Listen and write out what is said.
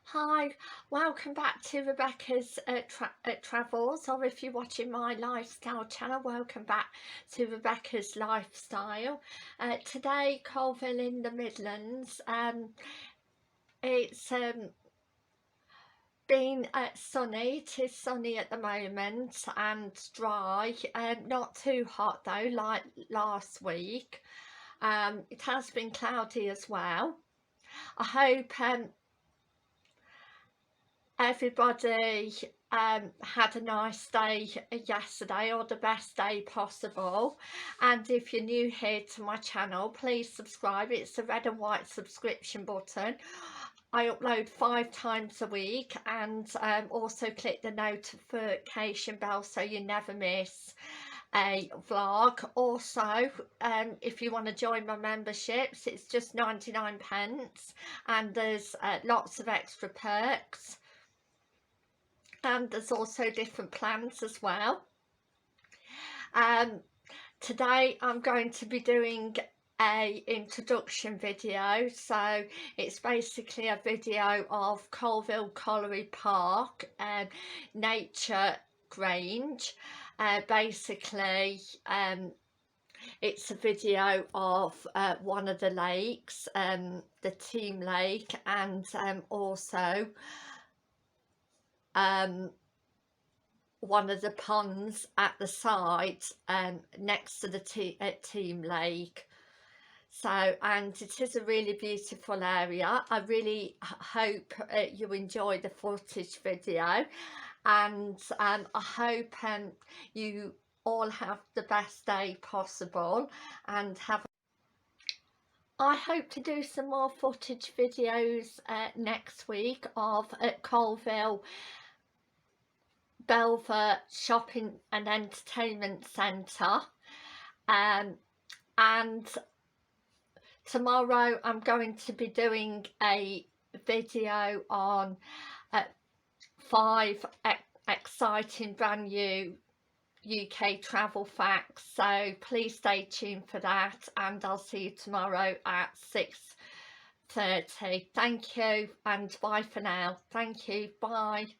Hi, welcome back to Rebecca's Travels, or if you're watching my lifestyle channel, welcome back to Rebecca's Lifestyle. Today, Coalville in the Midlands. It's been sunny. It is sunny at the moment and dry. Not too hot though, like last week. It has been cloudy as well. I hope everybody had a nice day yesterday, or the best day possible. And if you're new here to my channel, please subscribe. It's the red and white subscription button. I upload 5 times a week, and also click the notification bell so you never miss a vlog. Also, if you want to join my memberships, it's just 99p, and there's lots of extra perks, and there's also different plans as well. Today I'm going to be doing a introduction video, so it's basically a video of Coalville Collery Park and nature Grange. Basically it's a video of one of the lakes, the Team Lake, and also one of the ponds at the side next to the Team Lake. So, and it is a really beautiful area. I really hope you enjoy the footage video, and I hope you all have the best day possible, and I hope to do some more footage videos next week of Coalville Belvoir Shopping and Entertainment Centre, and tomorrow I'm going to be doing a video on 5 exciting brand new UK travel facts, so please stay tuned for that, and I'll see you tomorrow at 6:30. Thank you, and bye for now. Thank you, bye.